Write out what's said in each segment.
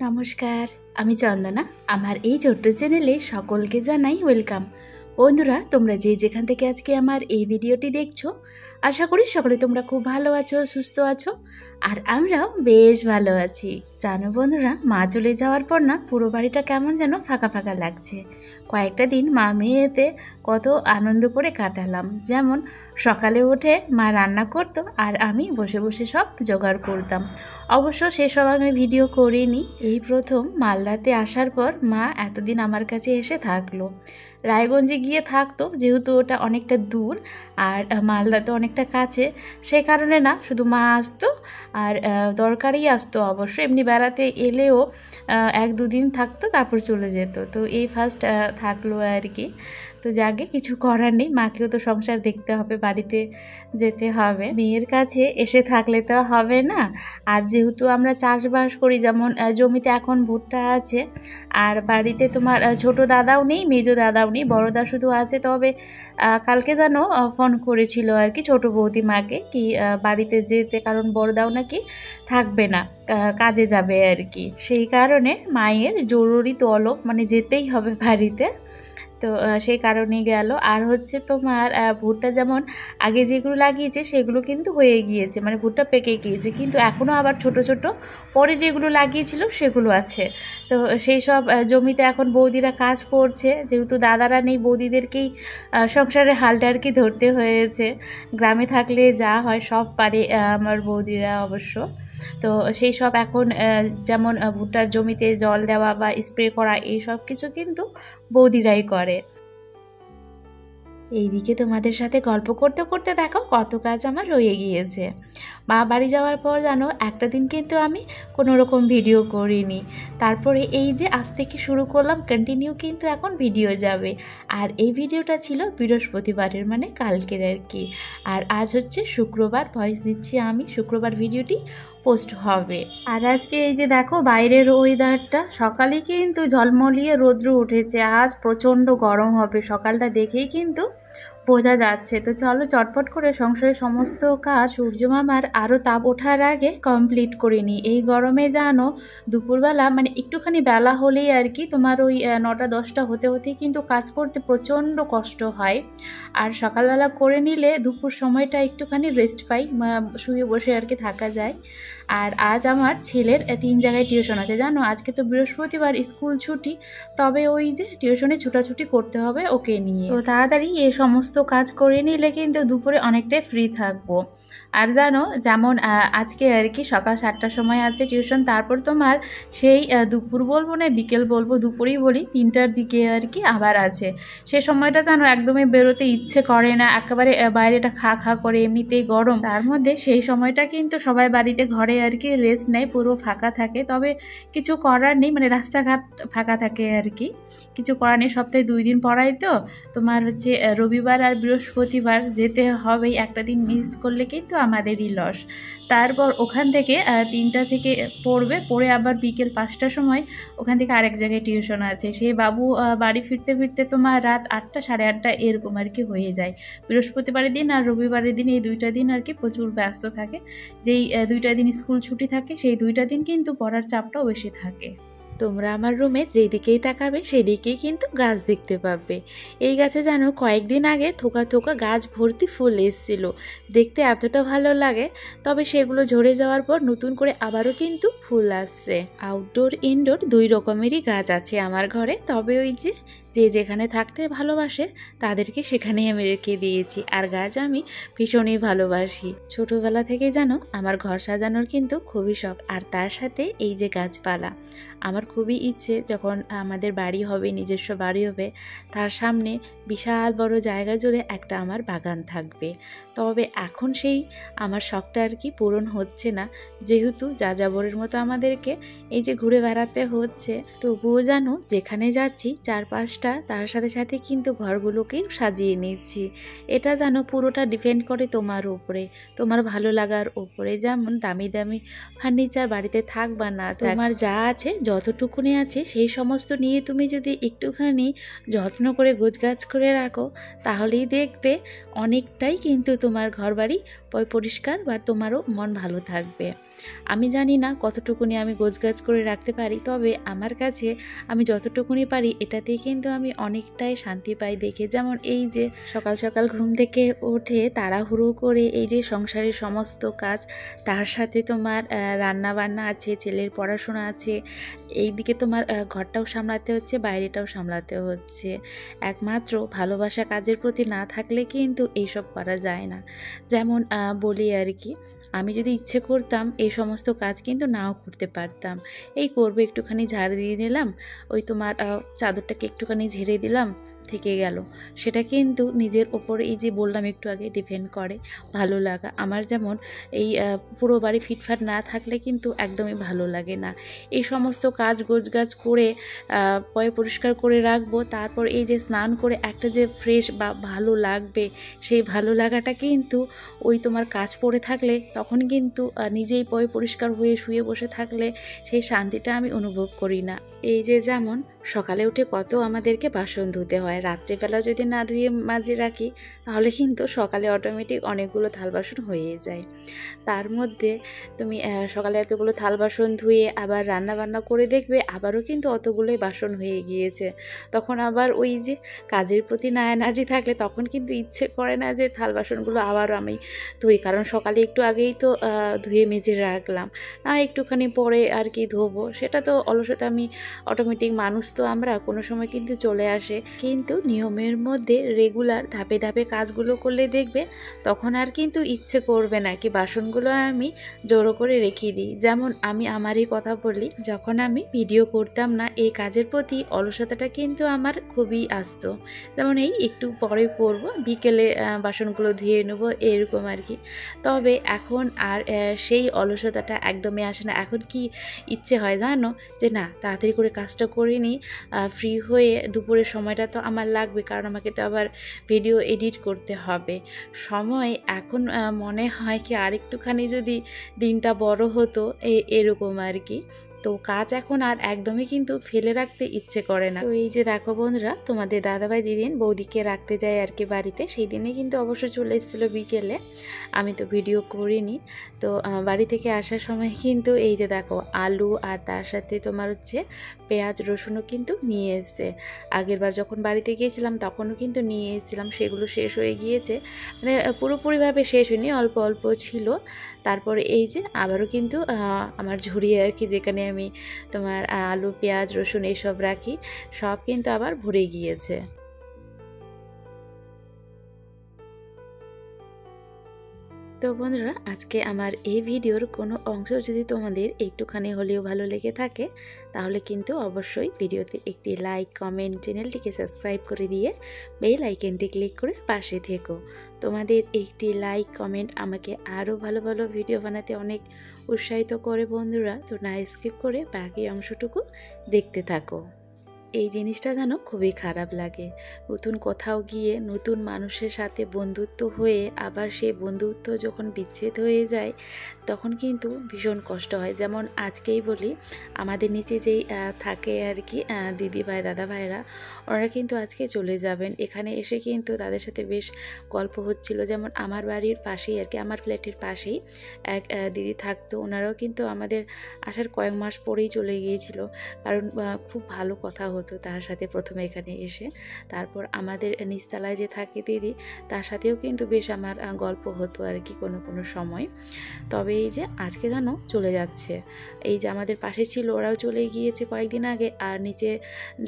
নমস্কার, আমি চন্দনা। আমার এই ছোট্ট চ্যানেলে সকলকে জানাই ওয়েলকাম। বন্ধুরা, তোমরা যে যেখান থেকে আজকে আমার এই ভিডিওটি দেখছো, আশা করি সকলে তোমরা খুব ভালো আছো, সুস্থ আছো, আর আমরাও বেশ ভালো আছি। জানো বন্ধুরা, মা চলে যাওয়ার পর না পুরো বাড়িটা কেমন যেন ফাঁকা ফাঁকা লাগছে। কয়েকটা দিন মা মেয়েতে কত আনন্দ করে কাটালাম। যেমন সকালে উঠে মা রান্না করতো আর আমি বসে বসে সব জোগাড় করতাম। অবশ্য সেসব আমি ভিডিও করিনি। এই প্রথম মালদাতে আসার পর মা এতদিন আমার কাছে এসে থাকলো। রায়গঞ্জে গিয়ে থাকতো, যেহেতু ওটা অনেকটা দূর আর মালদাতে অনেকটা কাছে, সেই কারণে না শুধু মা আসতো আর দরকারেই আসতো। অবশ্য এমনি বেড়াতে এলেও 1-2 দিন থাকতো, তারপর চলে যেত। তো এই ফার্স্ট থাকলো আর কি। তো যাকে কিছু করার নেই, মাকেও তো সংসার দেখতে হবে, বাড়িতে যেতে হবে। মেয়ের কাছে এসে থাকলে তো হবে না। আর যেহেতু আমরা চাষবাস করি, যেমন জমিতে এখন ভুট্টা আছে, আর বাড়িতে তোমার ছোট দাদাও নেই, মেজো দাদাও নেই, বড় দা শুধু আছে। তবে কালকে যেন ফোন করেছিল আর কি ছোট বৌদি মাকে, কি বাড়িতে যেতে, কারণ বড় দাও নাকি থাকবে না, কাজে যাবে আর কি। সেই কারণে মায়ের জরুরি তলব, মানে যেতেই হবে বাড়িতে। তো সেই কারণে গেল। আর হচ্ছে তোমার ভুট্টা যেমন আগে যেগুলো লাগিয়েছে সেগুলো কিন্তু হয়ে গিয়েছে, মানে ভুট্টা পেকে গিয়েছে, কিন্তু এখনও আবার ছোট ছোট পরে যেগুলো লাগিয়েছিল সেগুলো আছে। তো সেই সব জমিতে এখন বৌদিরা কাজ করছে। যেহেতু দাদারা নেই, বৌদিদেরকেই সংসারের হালটা আর কি ধরতে হয়েছে। গ্রামে থাকলে যা হয় সব পারে আমার বৌদিরা অবশ্য। তো সেই সব এখন যেমন ভুট্টার জমিতে জল দেওয়া বা স্প্রে করা, এই সব কিছু কিন্তু বৌদিরাই করে। এইদিকে তোমাদের সাথে গল্প করতে করতে দেখো কত কাজ আমার রয়ে গিয়েছে। মা বাড়ি যাওয়ার পর জানো একটা দিন কিন্তু আমি কোনো রকম ভিডিও করিনি। তারপরে এই যে আজ থেকে শুরু করলাম, কন্টিনিউ কিন্তু এখন ভিডিও যাবে। আর এই ভিডিওটা ছিল বৃহস্পতিবারের, মানে কালকের আর কি। আর আজ হচ্ছে শুক্রবার, ভয়েস দিচ্ছি আমি, শুক্রবার ভিডিওটি পোস্ট হবে। আর আজকে এই যে দেখো বাইরের ওয়েদারটা, সকালে কিন্তু ঝলমলিয়ে রৌদ্র উঠেছে, আজ প্রচণ্ড গরম হবে সকালটা দেখেই কিন্তু বোঝা যাচ্ছে। তো চলো চটপট করে সংসারের সমস্ত কাজ সূর্য মামার আরও তাপ ওঠার আগে কমপ্লিট করে নিই। এই গরমে জানো দুপুরবেলা, মানে একটুখানি বেলা হলেই আর কি তোমার ওই 9টা-10টা হতে হতেই কিন্তু কাজ করতে প্রচণ্ড কষ্ট হয়। আর সকালবেলা করে নিলে দুপুর সময়টা একটুখানি রেস্ট পাই, শুয়ে বসে আর কি থাকা যায়। আর আজ আমার ছেলের 3 জায়গায় টিউশন আছে জানো। আজকে তো বৃহস্পতিবার, স্কুল ছুটি, তবে ওই যে টিউশনে ছুটাছুটি করতে হবে ওকে নিয়ে। তো তাড়াতাড়ি এই সমস্ত কাজ করে নিলে কিন্তু দুপুরে অনেকটাই ফ্রি থাকবো। আর জানো যেমন আজকে আর কি সকাল 7টার সময় আছে টিউশন, তারপর তোমার সেই দুপুর বলবো না বিকেল বলবো, দুপুরেই বলি, 3টার দিকে আর কি আবার আছে। সে সময়টা জানো একদমই বেরোতে ইচ্ছে করে না, একেবারে বাইরেটা খা খা করে, এমনিতেই গরম। তার মধ্যে সেই সময়টা কিন্তু সবাই বাড়িতে ঘরে আর কি রেস্ট নেয়, পুরো ফাঁকা থাকে। তবে কিছু করার নেই, মানে রাস্তাঘাট ফাঁকা থাকে আর কি, কিছু করার নেই। সপ্তাহে 2 দিন পড়াই তো তোমার হচ্ছে রবিবার আর বৃহস্পতিবার যেতে হবেই, একটা দিন মিস করলে কিন্তু আমাদেরই লস। তারপর ওখান থেকে 3টা থেকে পড়ে আবার বিকেল 5টার সময় ওখান থেকে আরেক জায়গায় টিউশন আছে। সে বাবু বাড়ি ফিরতে ফিরতে তোমার রাত 8টা, 8:30 এরকম আর কি হয়ে যায়। বৃহস্পতিবারের দিন আর রবিবারের দিন, এই 2টা দিন আর কি প্রচুর ব্যস্ত থাকে। যেই 2টা দিন স্কুল ছুটি থাকে, সেই 2টা দিন কিন্তু পড়ার চাপটাও বেশি থাকে। তোমরা আমার রুমে যেই দিকেই তাকাবে সেই দিকেই কিন্তু গাছ দেখতে পাবে। এই গাছে জানো কয়েকদিন আগে থোকা থোকা গাছ ভর্তি ফুল এসেছিল, দেখতে এতটা ভালো লাগে। তবে সেগুলো ঝরে যাওয়ার পর নতুন করে আবারও কিন্তু ফুল আসছে। আউটডোর ইনডোর 2 রকমেরই গাছ আছে আমার ঘরে। তবে ওই যে যেখানে থাকতে ভালোবাসে তাদেরকে সেখানেই আমি রেখে দিয়েছি। আর গাছ আমি ভীষণই ভালোবাসি, ছোটোবেলা থেকেই জানো আমার ঘর সাজানোর কিন্তু খুবই শখ। আর তার সাথে এই যে গাছপালা, আমার খুবই ইচ্ছে যখন আমাদের বাড়ি হবে, নিজস্ব বাড়ি হবে, তার সামনে বিশাল বড় জায়গা জুড়ে একটা আমার বাগান থাকবে। তবে এখন সেই আমার শখটা আর কি পূরণ হচ্ছে না, যেহেতু যাযাবরের মতো আমাদেরকে এই যে ঘুরে বেড়াতে হচ্ছে। তবুও জানো যেখানে যাচ্ছি 4-5টা কাজটা তার সাথে সাথে কিন্তু ঘরগুলোকেও সাজিয়ে নিচ্ছি। এটা যেন পুরোটা ডিপেন্ড করে তোমার উপরে, তোমার ভালো লাগার উপরে। যেমন দামি দামি ফার্নিচার বাড়িতে থাক বা না থাক, তোমার যা আছে যতটুকুনি আছে সেই সমস্ত নিয়ে তুমি যদি একটুখানি যত্ন করে গোছগাছ করে রাখো, তাহলেই দেখবে অনেকটাই কিন্তু তোমার ঘরবাড়ি পরিষ্কার বা তোমারও মন ভালো থাকবে। আমি জানি না কতটুকুনি আমি গোছগাছ করে রাখতে পারি, তবে আমার কাছে আমি যতটুকুনি পারি এটাতেই কিন্তু আমি অনেকটাই শান্তি পাই দেখে। যেমন এই যে সকাল সকাল ঘুম থেকে উঠে তাড়াহুড়ো করে এই যে সংসারের সমস্ত কাজ, তার সাথে তোমার রান্না বান্না আছে, ছেলের পড়াশোনা আছে, এইদিকে তোমার ঘরটাও সামলাতে হচ্ছে, বাইরেটাও সামলাতে হচ্ছে। একমাত্র ভালোবাসা কাজের প্রতি না থাকলে কিন্তু এইসব করা যায় না। যেমন বলি আর কি, আমি যদি ইচ্ছে করতাম এই সমস্ত কাজ কিন্তু নাও করতে পারতাম। এই করবো একটুখানি ঝাড় দিয়ে দিলাম, ওই তোমার চাদরটাকে একটুখানি ঝেড়ে দিলাম, থেকে গেল। সেটা কিন্তু নিজের ওপর, এই যে বললাম একটু আগে, ডিপেন্ড করে ভালো লাগা। আমার যেমন এই পুরো বাড়ি ফিটফাট না থাকলে কিন্তু একদমই ভালো লাগে না। এই সমস্ত কাজ গোছগাছ করে পরিষ্কার করে রাখবো, তারপর এই যে স্নান করে একটা যে ফ্রেশ বা ভালো লাগবে, সেই ভালো লাগাটা কিন্তু ওই তোমার কাজ পড়ে থাকলে তখন কিন্তু নিজেই পরিষ্কার হয়ে শুয়ে বসে থাকলে সেই শান্তিটা আমি অনুভব করি না। এই যে যেমন সকালে উঠে কত আমাদেরকে বাসন ধুতে হয়, রাত্রিবেলা যদি না ধুয়ে মাজিয়ে রাখি তাহলে কিন্তু সকালে অটোমেটিক অনেকগুলো থাল বাসন হয়ে যায়। তার মধ্যে তুমি সকালে এতগুলো থাল বাসন ধুয়ে আবার রান্না বান্না করে দেখবে আবারও কিন্তু অতগুলোই বাসন হয়ে গিয়েছে। তখন আবার ওই যে কাজের প্রতি না এনার্জি থাকলে তখন কিন্তু ইচ্ছে করে না যে থাল বাসনগুলো আবারও আমি ধুই, কারণ সকালে একটু আগেই তো ধুয়ে মেজে রাখলাম, না একটুখানি পরে আর কি ধোবো। সেটা তো অলসতা, আমি অটোমেটিক মানুষ তো আমরা, কোনো সময় কিন্তু চলে আসে। কিন্তু নিয়মের মধ্যে রেগুলার ধাপে ধাপে কাজগুলো করলে দেখবে তখন আর কিন্তু ইচ্ছে করবে না কি বাসনগুলো আমি জড়ো করে রেখে দিই। যেমন আমি আমারই কথা বলি, যখন আমি ভিডিও করতাম না এই কাজের প্রতি অলসতাটা কিন্তু আমার খুবই আসতো। যেমন এই একটু পরে করব, বিকেলে বাসনগুলো ধুয়ে নেব, এরকম আর কি। তবে এখন আর সেই অলসতাটা একদমই আসে না। এখন কি ইচ্ছে হয় জানো, যে না তাড়াতাড়ি করে কাজটা করে নিই, ফ্রি হয়ে দুপুরের সময়টা তো আমার লাগবে, কারণ আমাকে তো আবার ভিডিও এডিট করতে হবে। সময় এখন মনে হয় কি আরেকটুখানি যদি দিনটা বড় হতো, এরকম আর কি। তো কাজ এখন আর একদমই কিন্তু ফেলে রাখতে ইচ্ছে করে না। তো এই যে দেখো বন্ধুরা, তোমাদের দাদাভাই যেদিন বৌদিকে রাখতে যায় আর কি বাড়িতে, সেই দিনে কিন্তু অবশ্য চলে এসেছিলো বিকেলে, আমি তো ভিডিও করিনি। তো বাড়ি থেকে আসার সময় কিন্তু এই যে দেখো আলু আর তার সাথে তোমার হচ্ছে পেঁয়াজ রসুনও কিন্তু নিয়ে এসছে। আগের বার যখন বাড়িতে গিয়েছিলাম তখনও কিন্তু নিয়ে এসেছিলাম, সেগুলো শেষ হয়ে গিয়েছে, মানে পুরোপুরিভাবে শেষ হয়নি, অল্প অল্প ছিল। তারপরে এই যে আবারও কিন্তু আমার ঝুড়ি আর কি, যেখানে আমি তোমার আলু পেঁয়াজ রসুন এইসব রাখি, সব কিন্তু আবার ভরে গিয়েছে। তো বন্ধুরা, আজকে আমার এই ভিডিওর কোনো অংশ যদি তোমাদের একটুখানি হলেও ভালো লেগে থাকে, তাহলে কিন্তু অবশ্যই ভিডিওতে একটি লাইক, কমেন্ট, চ্যানেলটিকে সাবস্ক্রাইব করে দিয়ে বেল আইকনটি ক্লিক করে পাশে থেকো। তোমাদের একটি লাইক কমেন্ট আমাকে আরও ভালো ভালো ভিডিও বানাতে অনেক উৎসাহিত করে বন্ধুরা। তো না স্কিপ করে বাকি অংশটুকু দেখতে থাকো। এই জিনিসটা যেন খুবই খারাপ লাগে, নতুন কোথাও গিয়ে নতুন মানুষের সাথে বন্ধুত্ব হয়ে আবার সেই বন্ধুত্ব যখন বিচ্ছেদ হয়ে যায় তখন কিন্তু ভীষণ কষ্ট হয়। যেমন আজকেই বলি, আমাদের নিচে যেই থাকে আর কি দিদি ভাই দাদা ভাইরা, ওরা কিন্তু আজকে চলে যাবেন। এখানে এসে কিন্তু তাদের সাথে বেশ গল্প হচ্ছিল। যেমন আমার বাড়ির পাশেই আর কি, আমার ফ্ল্যাটের পাশেই এক দিদি থাকতো, ওনারাও কিন্তু আমাদের আসার কয়েক মাস পরেই চলে গিয়েছিল, কারণ খুব ভালো কথা হতো তার সাথে প্রথমে এখানে এসে। তারপর আমাদের নিচতলায় যে থাকে দিদি, তার সাথেও কিন্তু বেশ আমার গল্প হতো আর কি কোনো কোনো সময়। তবে এই যে আজকে যেন চলে যাচ্ছে, এই যে আমাদের পাশে ছিল ওরাও চলে গিয়েছে কয়েকদিন আগে, আর নিচে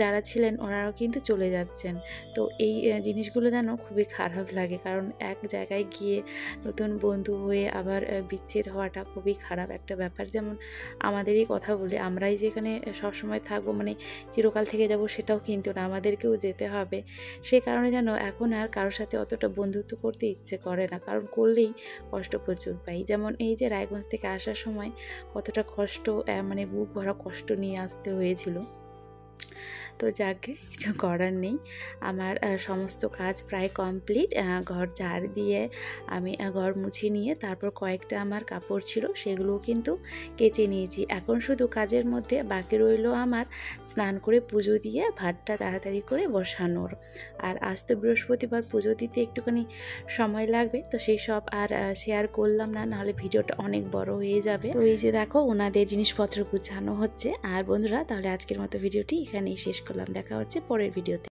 যারা ছিলেন ওনারাও কিন্তু চলে যাচ্ছেন। তো এই জিনিসগুলো যেন খুবই খারাপ লাগে, কারণ এক জায়গায় গিয়ে নতুন বন্ধু হয়ে আবার বিচ্ছেদ হওয়াটা খুবই খারাপ একটা ব্যাপার। যেমন আমাদেরই কথা বলে, আমরাই যেখানে সবসময় থাকবো, মানে চিরকাল থেকে যাব সেটাও কিন্তু না, আমাদেরকেও যেতে হবে। সে কারণে যেন এখন আর কারোর সাথে অতটা বন্ধুত্ব করতে ইচ্ছে করে না, কারণ করলেই কষ্ট প্রচুর পাই। যেমন এই যে রায়গঞ্জ থেকে আসার সময় কতটা কষ্ট, মানে বুক ভরা কষ্ট নিয়ে আসতে হয়েছিল। তো যাকে কিছু করার নেই। আমার সমস্ত কাজ প্রায় কমপ্লিট। ঘর ঝাড় দিয়ে আমি ঘর মুছে নিয়ে তারপর কয়েকটা আমার কাপড় ছিল সেগুলোও কিন্তু কেচে নিয়েছি। এখন শুধু কাজের মধ্যে বাকি রইল আমার স্নান করে পুজো দিয়ে ভাতটা তাড়াতাড়ি করে বসানোর। আর আজ তো বৃহস্পতিবার, পুজো দিতে একটুখানি সময় লাগবে, তো সেই সব আর শেয়ার করলাম না, নাহলে ভিডিওটা অনেক বড় হয়ে যাবে। তো এই যে দেখো ওনাদের জিনিসপত্র গুছানো হচ্ছে। আর বন্ধুরা, তাহলে আজকের মতো ভিডিওটি এখানেই শেষ করলাম। দেখা হচ্ছে পরের ভিডিওতে।